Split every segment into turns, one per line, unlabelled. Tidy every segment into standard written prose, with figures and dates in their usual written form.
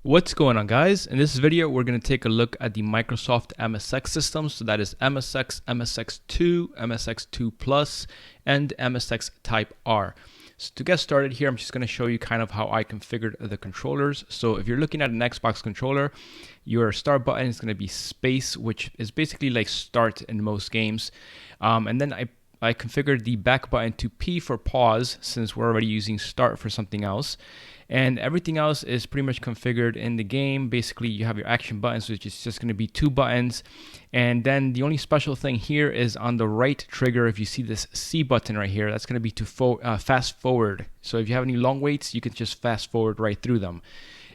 What's going on, guys? In this video we're going to take a look at the Microsoft MSX systems. So that is MSX, MSX2, MSX2 Plus, and MSX Type R. So to get started here, I'm just going to show you kind of how I configured the controllers. So if you're looking at an Xbox controller, your start button is going to be space, which is basically like start in most games. And then I configured the back button to P for pause, since we're already using start for something else. And everything else is pretty much configured in the game. Basically, you have your action buttons, which is just going to be 2 buttons. And then the only special thing here is on the right trigger, if you see this C button right here, that's going to be to fast forward. So if you have any long waits, you can just fast forward right through them.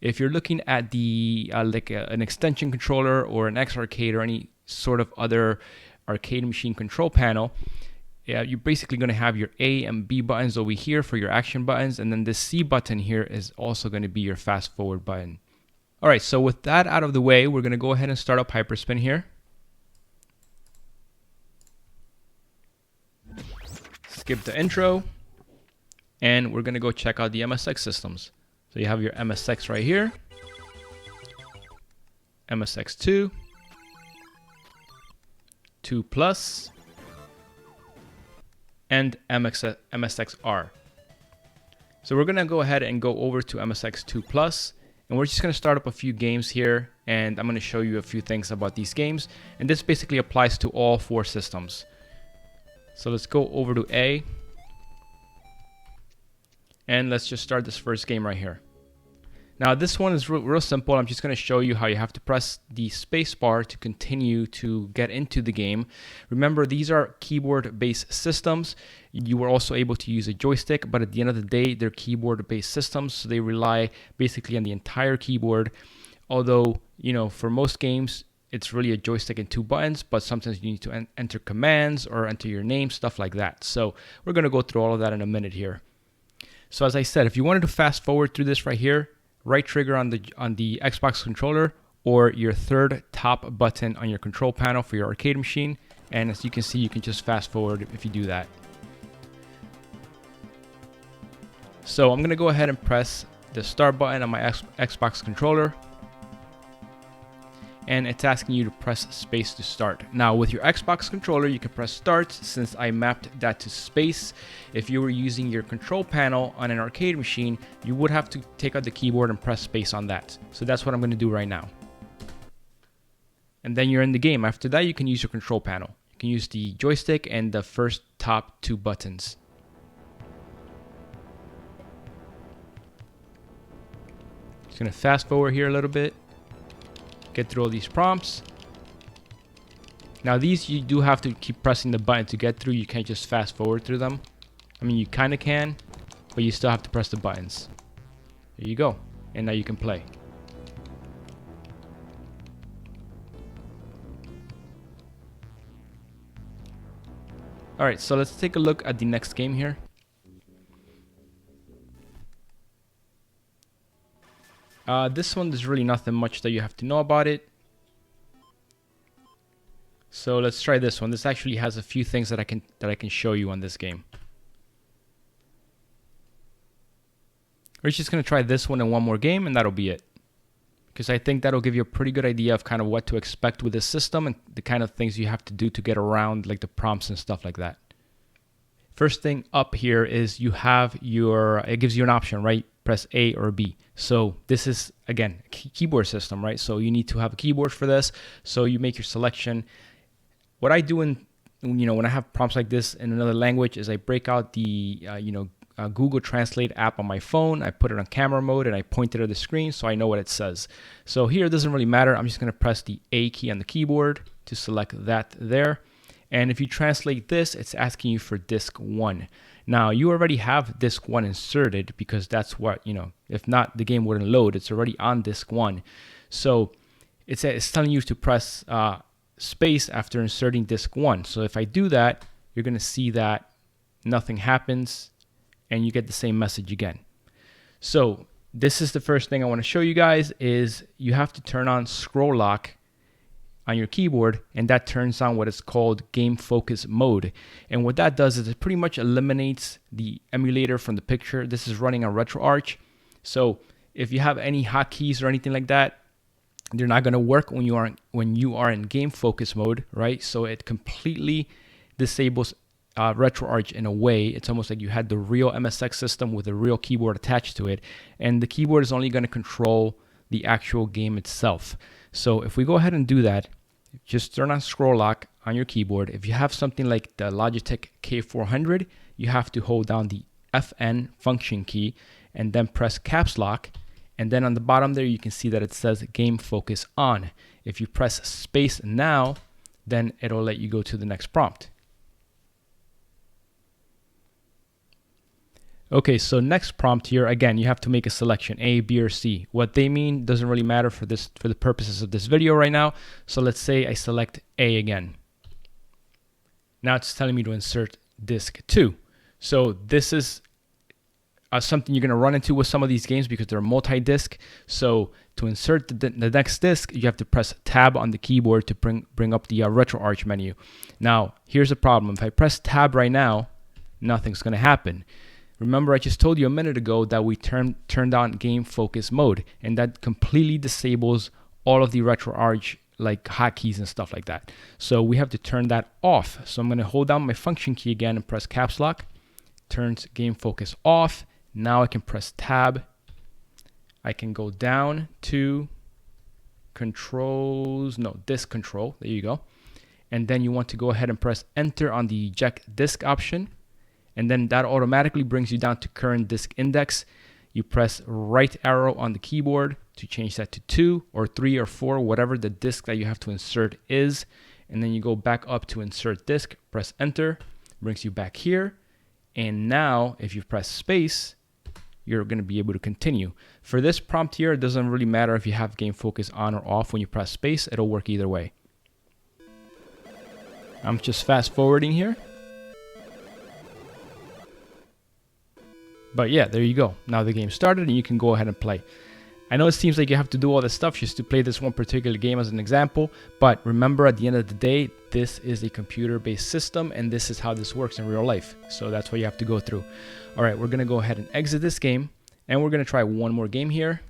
If you're looking at the an extension controller or an X Arcade or any sort of other arcade machine control panel, you're basically going to have your A and B buttons over here for your action buttons, and then this C button here is also going to be your fast forward button. Alright, so with that out of the way, we're going to go ahead and start up Hyperspin here. Skip the intro, and we're going to go check out the MSX systems. So you have your MSX right here, MSX2, 2 Plus, and MSXR. So we're gonna go ahead and go over to MSX2 Plus, and we're just gonna start up a few games here, and I'm gonna show you a few things about these games, and this basically applies to all 4 systems. So let's go over to A, and let's just start this first game right here. Now this one is real simple. I'm just going to show you how you have to press the space bar to continue to get into the game. Remember, these are keyboard-based systems. You were also able to use a joystick, but at the end of the day, they're keyboard-based systems, so they rely basically on the entire keyboard. Although, you know, for most games, it's really a joystick and 2 buttons, but sometimes you need to enter commands or enter your name, stuff like that. So we're going to go through all of that in a minute here. So as I said, if you wanted to fast forward through this right here, right trigger on the Xbox controller, or your third top button on your control panel for your arcade machine, and as you can see, you can just fast forward if you do that. So I'm gonna go ahead and press the start button on my Xbox controller, and it's asking you to press space to start. Now with your Xbox controller, you can press start, since I mapped that to space. If you were using your control panel on an arcade machine, you would have to take out the keyboard and press space on that. So that's what I'm going to do right now. And then you're in the game. After that, you can use your control panel. You can use the joystick and the first top 2 buttons. Just going to fast forward here a little bit. Get through all these prompts. Now these, you do have to keep pressing the button to get through. You can't just fast forward through them. I mean, you kind of can, but you still have to press the buttons. There you go. And now you can play. Alright, so let's take a look at the next game here. This one, there's really nothing much that you have to know about it. So let's try this one. This actually has a few things that I can show you on this game. We're just going to try this one in one more game, and that'll be it. Because I think that'll give you a pretty good idea of kind of what to expect with this system and the kind of things you have to do to get around, like the prompts and stuff like that. First thing up here is you have your, it gives you an option, right? Press A or B. So this is, again, a keyboard system, right? So you need to have a keyboard for this. So you make your selection. What I do when I have prompts like this in another language is I break out the, Google Translate app on my phone. I put it on camera mode and I point it at the screen so I know what it says. So here it doesn't really matter. I'm just going to press the A key on the keyboard to select that there. And if you translate this, it's asking you for disk 1. Now, you already have disk 1 inserted because that's what, if not, the game wouldn't load. It's already on disk 1. So it's telling you to press space after inserting disk 1. So if I do that, you're going to see that nothing happens and you get the same message again. So this is the first thing I want to show you guys is you have to turn on scroll lock on your keyboard, and that turns on what is called game focus mode. And what that does is it pretty much eliminates the emulator from the picture. This is running on RetroArch. So if you have any hotkeys or anything like that, they're not going to work when you are in game focus mode, right? So it completely disables RetroArch in a way. It's almost like you had the real MSX system with a real keyboard attached to it, and the keyboard is only going to control the actual game itself. So if we go ahead and do that, just turn on scroll lock on your keyboard. If you have something like the Logitech K400, you have to hold down the FN function key and then press caps lock. And then on the bottom there, you can see that it says game focus on. If you press space now, then it'll let you go to the next prompt. Okay, so next prompt here, again, you have to make a selection, A, B, or C. What they mean doesn't really matter for the purposes of this video right now. So let's say I select A again. Now it's telling me to insert disk 2. So this is something you're going to run into with some of these games because they're multi-disc. So to insert the next disk, you have to press tab on the keyboard to bring up the RetroArch menu. Now, here's the problem. If I press tab right now, nothing's going to happen. Remember, I just told you a minute ago that we turned on game focus mode, and that completely disables all of the RetroArch like hotkeys and stuff like that. So we have to turn that off. So I'm going to hold down my function key again and press caps lock. Turns game focus off. Now I can press tab. I can go down to disk control. There you go. And then you want to go ahead and press enter on the eject disk option. And then that automatically brings you down to current disk index. You press right arrow on the keyboard to change that to 2 or 3 or 4, whatever the disk that you have to insert is. And then you go back up to insert disk, press enter, brings you back here. And now if you press space, you're going to be able to continue. For this prompt here, it doesn't really matter if you have game focus on or off. When you press space, it'll work either way. I'm just fast forwarding here. But yeah, there you go. Now the game started and you can go ahead and play. I know it seems like you have to do all this stuff just to play this one particular game as an example, but remember at the end of the day, this is a computer-based system and this is how this works in real life. So that's what you have to go through. All right, we're gonna go ahead and exit this game and we're gonna try one more game here.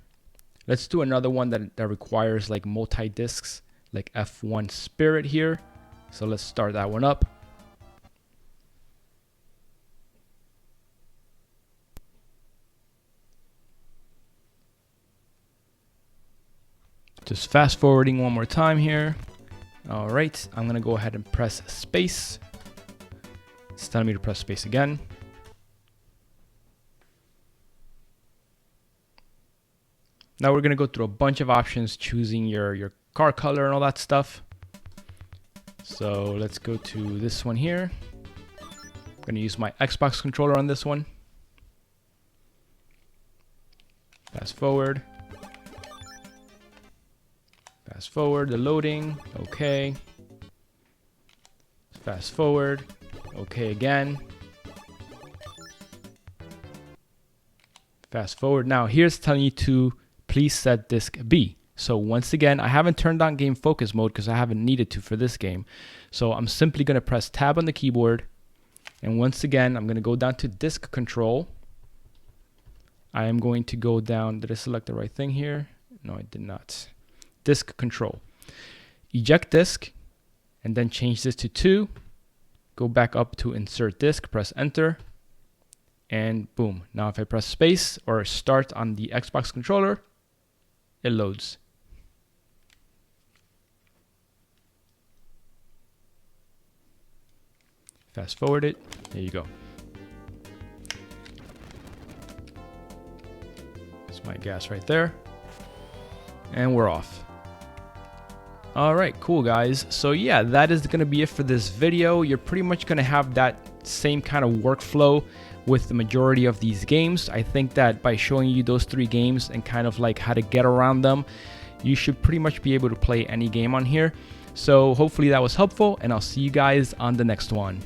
Let's do another one that requires like multi-discs, like F1 Spirit here. So let's start that one up. Just fast forwarding one more time here. All right, I'm gonna go ahead and press space. It's telling me to press space again. Now we're gonna go through a bunch of options, choosing your car color and all that stuff. So let's go to this one here. I'm gonna use my Xbox controller on this one. Fast forward. Fast forward, the loading, okay. Fast forward, okay again. Fast forward, now here's telling you to please set disk B. So once again, I haven't turned on game focus mode because I haven't needed to for this game. So I'm simply gonna press tab on the keyboard. And once again, I'm gonna go down to disk control. I am going to go down, did I select the right thing here? No, I did not. Disk control. Eject disk and then change this to 2. Go back up to insert disk, press enter, and boom. Now if I press space or start on the Xbox controller, it loads. Fast forward it. There you go. That's my gas right there. And we're off. All right, cool guys. So yeah, that is gonna be it for this video. You're pretty much gonna have that same kind of workflow with the majority of these games. I think that by showing you those 3 games and kind of like how to get around them, you should pretty much be able to play any game on here. So hopefully that was helpful and I'll see you guys on the next one.